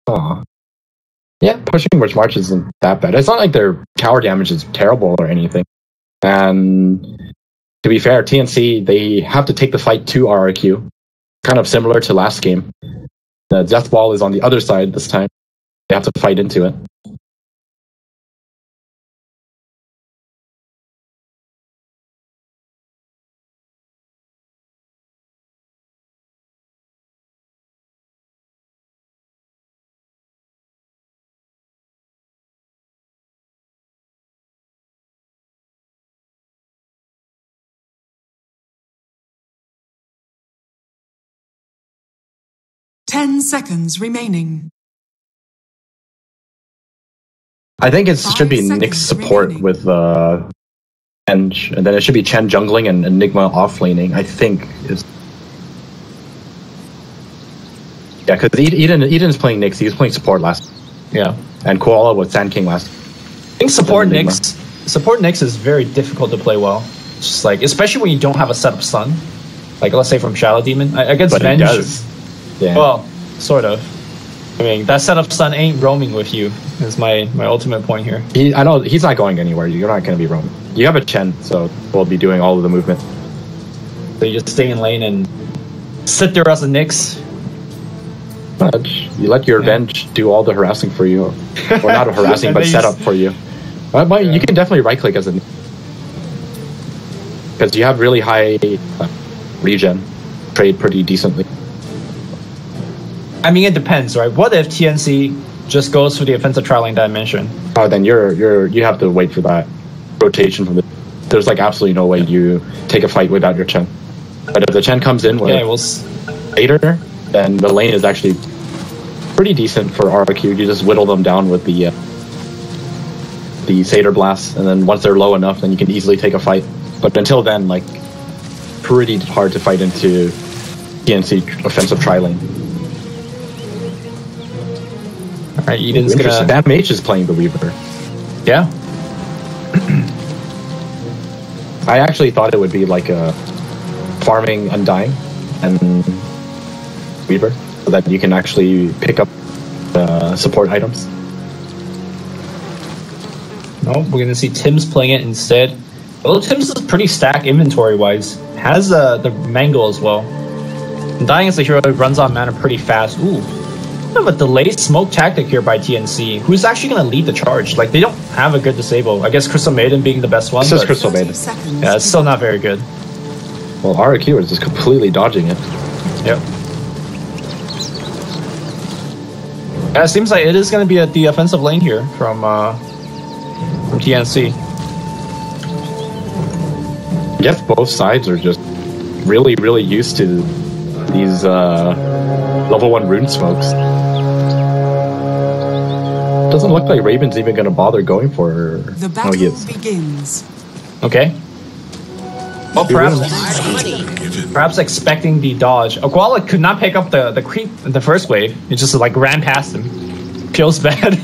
Aw. Yeah, pushing Rich March isn't that bad. It's not like their tower damage is terrible or anything. And to be fair, TNC, they have to take the fight to RRQ. Kind of similar to last game. The Death Ball is on the other side this time. They have to fight into it. Ten seconds remaining. I think it should be Nick's support remaining. With Eng, and then it should be Chen jungling and Enigma offlaning. I think is because Eden is playing Nyx. He was playing support last. Yeah, and Koala with Sand King last. I think support Nyx is very difficult to play well. It's just like, especially when you don't have a setup stun. Like let's say from Shadow Demon against Venge. Yeah. Well, sort of. I mean, that setup stun ain't roaming with you, is my ultimate point here. I know he's not going anywhere. You're not going to be roaming. You have a Chen, so we'll be doing all of the movement. So you just stay in lane and sit there as a Nyx. But you let your Venge do all the harassing for you. Or not harassing, but setup for you. But you can definitely right-click as a Nyx. Because you have really high regen. Trade pretty decently. I mean, it depends, right? What if TNC just goes for the offensive trialing that I mentioned? Oh, then you have to wait for that rotation from the. There's like absolutely no way you take a fight without your Chen. But if the Chen comes in later, then the lane is actually pretty decent for RRQ. You just whittle them down with the Satyr Blast, and then once they're low enough, then you can easily take a fight. But until then, like, pretty hard to fight into TNC offensive tri-lane. Alright, Eden's gonna... That mage is playing the Weaver. Yeah. I actually thought it would be like a farming Undying and Weaver, so that you can actually pick up support items. No, we're gonna see Tim's playing it instead. Although Tim's is pretty stacked inventory-wise. Has the Mangle as well. Undying is a hero that runs on mana pretty fast. Ooh. A delayed smoke tactic here by TNC. Who's actually going to lead the charge? Like, they don't have a good disable. I guess Crystal Maiden being the best one. This is Crystal Maiden. Yeah, it's still not very good. Well, RRQ is just completely dodging it. Yep. Yeah, it seems like it is going to be at the offensive lane here from TNC. I guess both sides are just really, really used to these level 1 rune smokes. Doesn't look like Raven's even going to bother going for her. The battle begins. Okay. Well, perhaps expecting the dodge. Okwala could not pick up the creep in the first wave. It just like ran past him. Feels bad.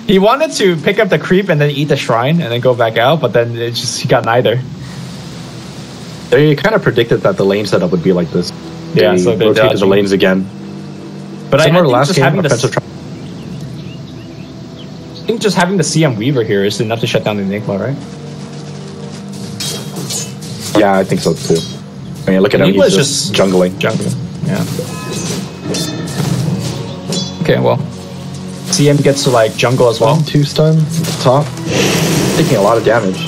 He wanted to pick up the creep and then eat the shrine and then go back out, but then he got neither. They kind of predicted that the lane setup would be like this. Yeah, so they rotated the lanes again. But I think last game, I think just having the CM Weaver here is enough to shut down the Enigma, right? Yeah, I think so too. I mean, look at him, he's just jungling. Yeah. Okay, well. CM gets to like jungle as well. 2 stun, top. Taking a lot of damage.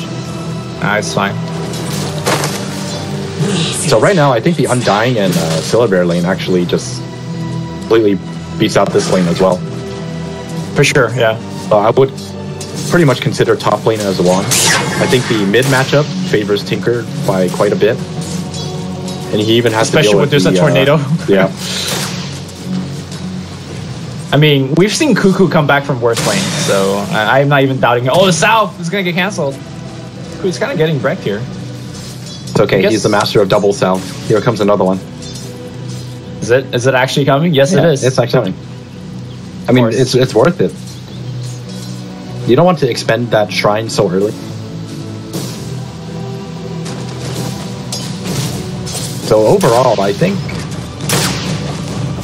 Nah, it's fine. So right now, I think the Undying and Syllabear lane actually just completely beats out this lane as well. For sure, yeah. I would pretty much consider top lane as a one. I think the mid matchup favors Tinker by quite a bit. And he even has especially to deal with there's a tornado. Yeah. I mean, we've seen Cuckoo come back from worse lane, so I'm not even doubting it. Oh, the South is going to get cancelled. He's kind of getting wrecked here. It's okay, he's the master of double South. Here comes another one. Is it actually coming? Yes, yeah, it is. It's actually coming. I mean, it's worth it. You don't want to expend that shrine so early. So overall, I think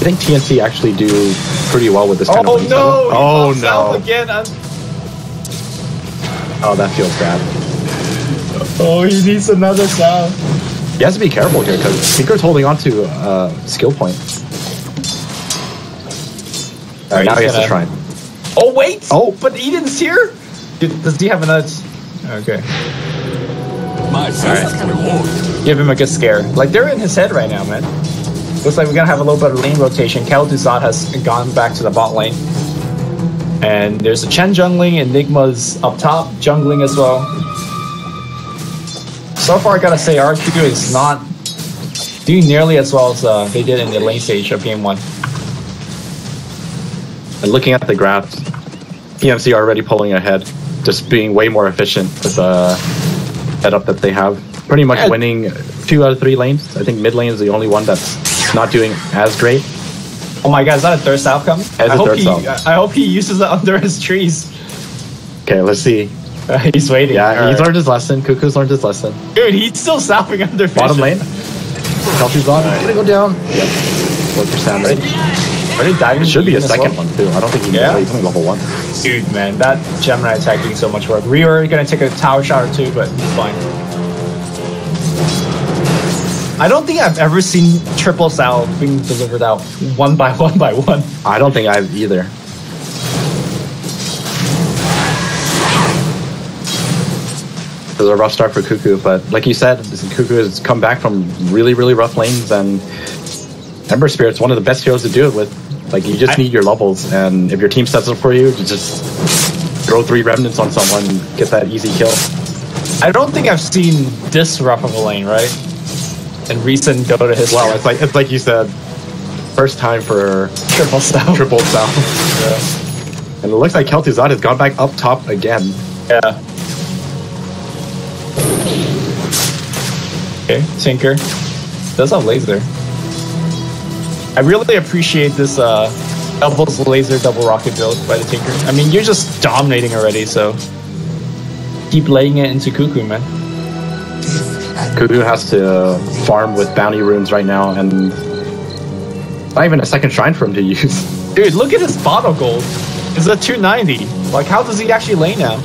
think TNC actually do pretty well with this kind of lane no! setup. Oh He pops out no! Again. Oh, that feels bad. Oh, he needs another sound. He has to be careful here because Tinker's holding on to skill point. Alright, now he has to shrine. Oh wait! Oh, but Eden's here. Does he have another? Okay. Alright. Give him a good scare. Like they're in his head right now, man. Looks like we're gonna have a little bit of lane rotation. Kel'Thuzad has gone back to the bot lane. And there's a Chen jungling, Enigma's up top, jungling as well. So far, I gotta say, RQ is not doing nearly as well as they did in the lane stage of Game 1. And looking at the graphs, TNC already pulling ahead, just being way more efficient with the setup that they have. Pretty much winning 2 out of 3 lanes. I think mid lane is the only one that's not doing as great. Oh my god, is that a thirst outcome? I hope he uses it under his trees. Okay, let's see. He's waiting. Yeah, he's learned his lesson. Cuckoo's learned his lesson. Dude, he's still salving under vision. Bottom lane. Kel'Thuzad, gonna go down. Yep. 4%. Ready diving? It should be a second one too. I don't think he's only level 1. Dude, man, that Gemini attack doing so much work. We were gonna take a tower shot or 2, but it's fine. I don't think I've ever seen triple Sal being delivered out one by one by one. I don't think I've either. It was a rough start for Cuckoo, but like you said, Cuckoo has come back from really, really rough lanes, and Ember Spirit's one of the best heroes to do it with. Like, you just need your levels, and if your team sets up for you, you just throw 3 remnants on someone and get that easy kill. I don't think I've seen this rough of a lane, right? In recent Dota history. Well, it's like you said, first time for triple Sal. Triple Sal. Yeah. And it looks like Kel'Thuzad has gone back up top again. Yeah. Okay, Tinker does have laser. I really appreciate this doubles laser, double rocket build by the Tinker. I mean, you're just dominating already, so keep laying it into Cuckoo, man. Cuckoo has to farm with bounty runes right now, and not even a second shrine for him to use. Dude, look at his bottle gold. It's a 290. Like, how does he actually lay now?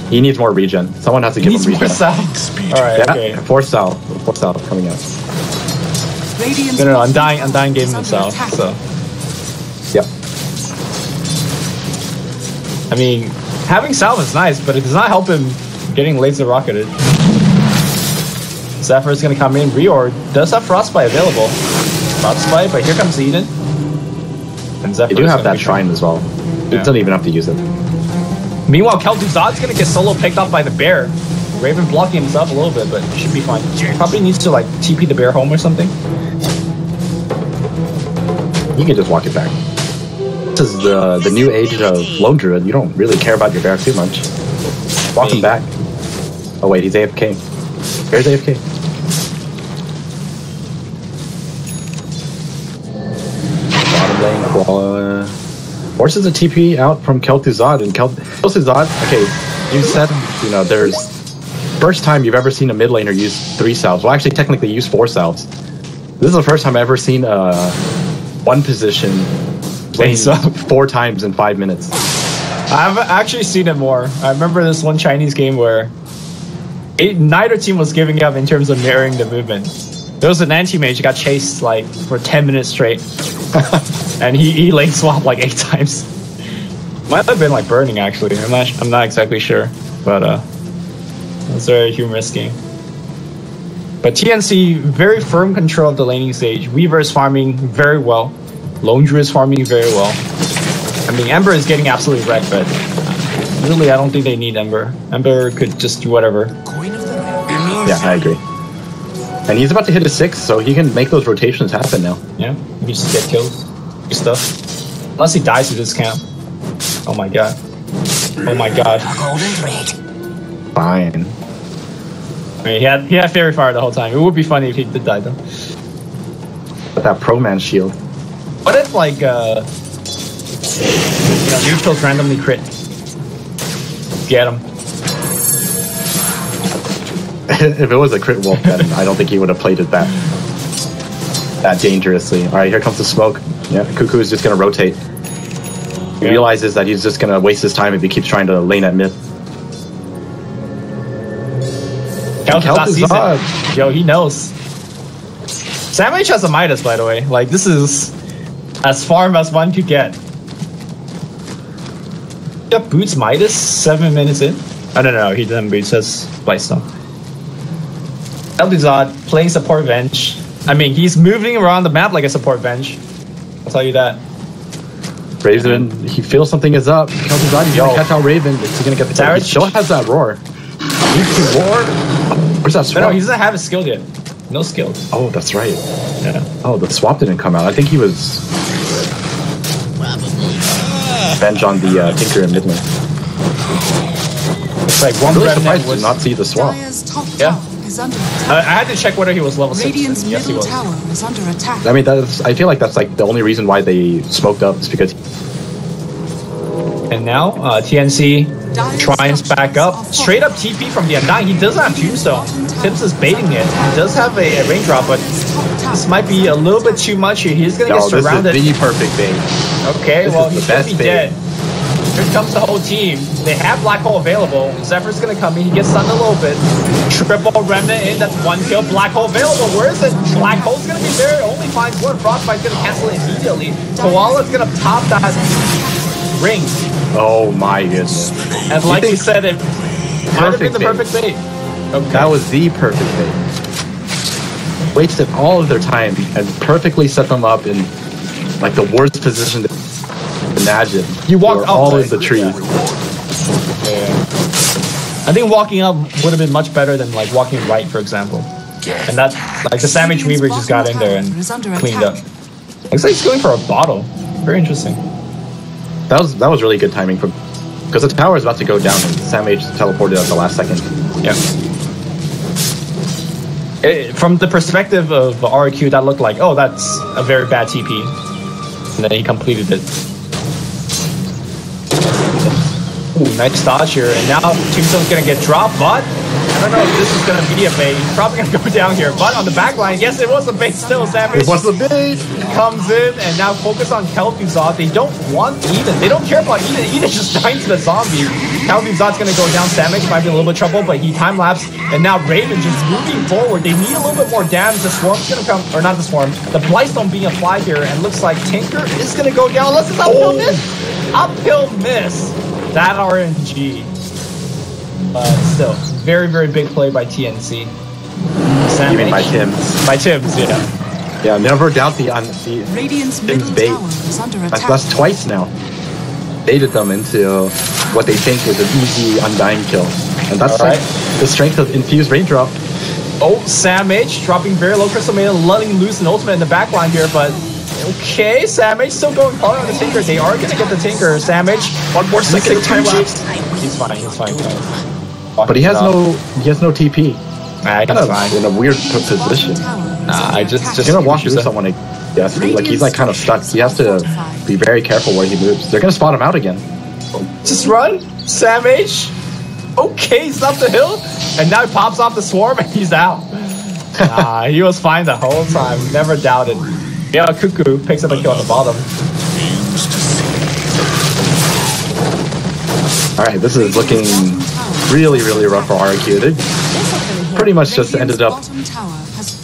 He needs more regen. Someone has to give him regen. More Sal. Alright, yeah, okay. 4 Sal. 4 Sal coming out. No, I'm dying giving him Sal, so. Yep. I mean, having Sal is nice, but it does not help him getting laser rocketed. Zephyr is going to come in. Reor does have Frostbite available. Frostbite, but here comes Eden. And Zephyr they do have that shrine as well. He doesn't even have to use it. Meanwhile, Kel'Thuzad's going to get solo picked up by the bear. Raven blocking himself a little bit, but he should be fine. He probably needs to like TP the bear home or something. You can just walk it back. This is the new age of Lone Druid. You don't really care about your bear too much. Walk him back. Oh wait, he's AFK. Bear's AFK. Bottom lane, forces a TP out from Kel'Thuzad, and Kel'Thuzad, okay, you said, you know, there's first time you've ever seen a mid laner use 3 salves. Well, actually, technically use 4 salves. This is the first time I've ever seen one position playing 4 times in 5 minutes. I've actually seen it more. I remember this one Chinese game where neither team was giving up in terms of mirroring the movement. There was an anti-mage who got chased like for 10 minutes straight. And he lane swapped like 8 times. Might have been like burning actually. I'm not exactly sure. But it was very humorous game. But TNC, very firm control of the laning stage. Weaver is farming very well. Lone Druid is farming very well. I mean, Ember is getting absolutely wrecked, but really I don't think they need Ember. Ember could just do whatever. Yeah, I agree. And he's about to hit a 6, so he can make those rotations happen now. Yeah, he can just get kills, do stuff. Unless he dies with this camp. Oh my god. Oh my god. Fine. I mean, he had Fairy Fire the whole time. It would be funny if he did die though. But that Pro Man shield. What if like neutrals randomly crit? Get him. If it was a crit wolf, then I don't think he would have played it that. that dangerously. All right, here comes the smoke. Yeah, Cuckoo is just going to rotate. He realizes that he's just going to waste his time if he keeps trying to lane at mid. Kelp is on. Yo, he knows. Sam H has a Midas, by the way. Like, this is as far as one could get. Got boots Midas 7 minutes in. Oh, no, he didn't boots his Blightstone. Elbizad playing support bench. I mean, he's moving around the map like a support bench. I'll tell you that. Raven, he feels something is up. Elbizad, he's gonna catch out Raven. He's gonna get the tower. He still has that roar. Needs to roar. Where's that swap? No, he doesn't have his skill yet. No skill. Oh, that's right. Yeah. Oh, the swap didn't come out. I think he was bench on the Tinker in mid lane. It's like one I'm really surprised to not see the swap. Yeah. I had to check whether he was level 6. Yes, he was. Is under attack. I mean, I feel like that's like the only reason why they smoked up is because. And now TNC tries back up. Straight up TP from the Undying. He does have Tombstone. Tips is baiting it. He does have a raindrop, but this might be a little bit too much here. He's going to get surrounded. This is the perfect bait. Okay, well, he's going to be dead. Here comes the whole team. They have Black Hole available. Zephyr's going to come in. He gets stunned a little bit. Triple Remnant in. That's 1 kill. Black Hole available. Where is it? Black Hole's going to be there. It only finds 1. Frostbite's going to cancel it immediately. Koala's going to pop that ring. Oh my goodness. And like you said, it might have been the perfect bait. Okay. That was the perfect bait. Wasted all of their time and perfectly set them up in like the worst position to imagine. You walked up all in the trees. Yeah. I think walking up would have been much better than like walking right, for example. And that, like the Savage Weaver just got in there and cleaned up. Looks like he's going for a bottle. Very interesting. That was really good timing from because the tower is about to go down and Sam H teleported at the last second. Yeah. From the perspective of RQ, that looked like, oh, that's a very bad TP. And then he completed it. Ooh, nice dodge here. And now Tombstone's going to get dropped, but I don't know if this is going to be a bait. He's probably going to go down here. But on the back line, yes, it was a bait still. Savage. It was a bait. Comes in and now focus on Kelpuzot. They don't want Eden. They don't care about Eden. Eden's just dying to the zombie. Kelpuzot's going to go down. Savage might be a little bit trouble, but he time-lapsed. And now Raven just moving forward. They need a little bit more damage. The Swarm's going to come, or not the Swarm. The Blightstone being applied here, and looks like Tinker is going to go down. Unless it's uphill miss. Uphill miss. That RNG. But still, very, very big play by TNC. Even by Tims. By Tims, yeah. Yeah, never doubt the Tims bait. That's twice now. Baited them into what they think is an easy Undying kill. And that's like the strength of Infused Raindrop. Oh, Sam H dropping very low Crystal Maiden, letting loose an ultimate in the backline here, but okay, Sam H still going hard on the Tinker. They are going to get the Tinker. Sam H, 1 more second time lapse. He's fine. But he has no TP. He's fine. In a weird position. I just gonna walk through someone. Yes, like he's like kind of stuck. He has to be very careful where he moves. They're gonna spot him out again. Just run, Sam H. Okay, he's up the hill, and now he pops off the Swarm and he's out. He was fine the whole time. Never doubted. Yeah, Cuckoo picks up a kill on the bottom. All right, this is looking really, really rough for RQ. They pretty much just ended up.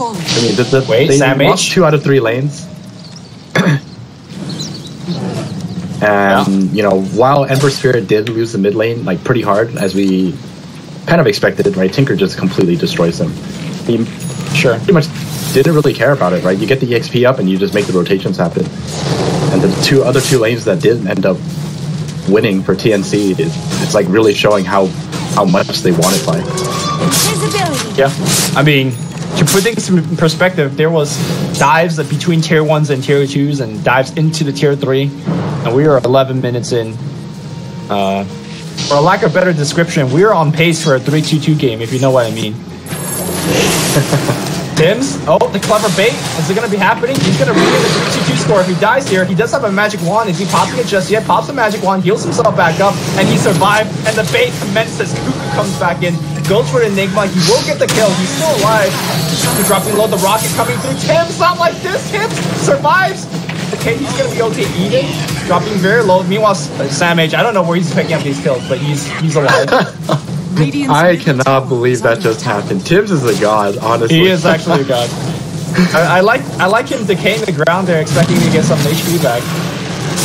I mean, they lost 2 out of 3 lanes. And, you know, while Ember Spirit did lose the mid lane, like, pretty hard, as we kind of expected, right? Tinker just completely destroys him. He pretty much didn't really care about it, right? You get the EXP up and you just make the rotations happen. And the other two lanes that did end up winning for TNC, it's like really showing how much they want it by. Yeah, I mean, to put things in perspective, there was dives between tier 1s and tier 2s and dives into the tier 3, and we are 11 minutes in. For a lack of better description, we're on pace for a 3-2-2 game, if you know what I mean. Tims, the clever bait. Is it going to be happening? He's going to regain the 3-2-2 score. If he dies here, he does have a magic wand. Is he popping it just yet? Pops the magic wand, heals himself back up, and he survived, and the bait commences. Cuckoo comes back in. goes for the Enigma. He will get the kill. He's still alive. He's dropping low. The rocket coming through. Tim's not like this. Tim survives. Okay, he's gonna be okay. Eden dropping very low. Meanwhile, Sam H, I don't know where he's picking up these kills, but he's alive. I cannot believe that just happened. Tims is a god, honestly. He is actually a god. I like him decaying the ground there, expecting to get some HP back.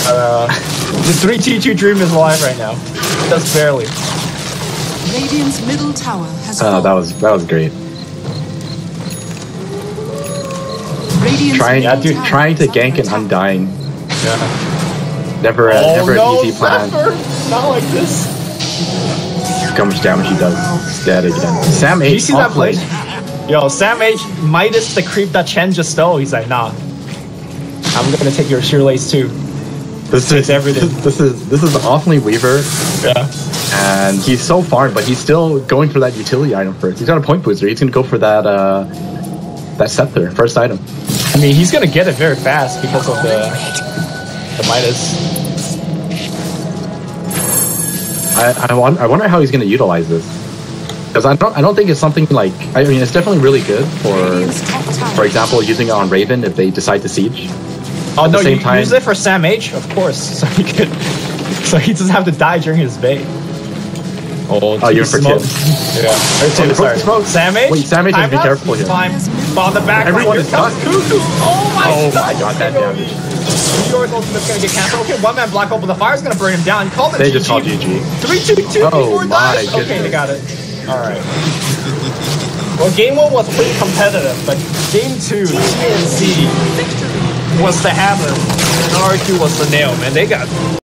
The 3T2 Dream is alive right now. Just barely. Radiant's middle tower has that was great. Trying to gank an Undying. Yeah. Never an easy plan. Not like this. How much damage he does. He's dead again. Sam H. You see that play? Yo, Sam H. Midas the creep that Chen just stole. He's like, nah. I'm gonna take your sheer lace too. This is everything. This is Awfully Weaver. Yeah. And he's so farmed, but he's still going for that utility item first. He's got a point booster. He's gonna go for that that scepter, first item. I mean, he's gonna get it very fast because of the Midas. I wonder how he's gonna utilize this. Because I don't think it's something like, I mean, it's definitely really good for example, using it on Raven if they decide to siege. Oh no, you use it for Sam H, of course, so he doesn't have to die during his bait. Oh, you're for Tim. Yeah. Sorry. Sam H? Wait, Sam H, be careful here. Fine. But on the back everyone is done. Oh my god, that damage. New York ultimate's gonna get cancelled. Okay, one man block open the fire's gonna burn him down. Call it they GG. just called GG. 3-2-2 before dies. Okay, they got it. Alright. Well, game 1 was pretty competitive, but game 2, TNC was the hammer, and RQ was the nail, man. They got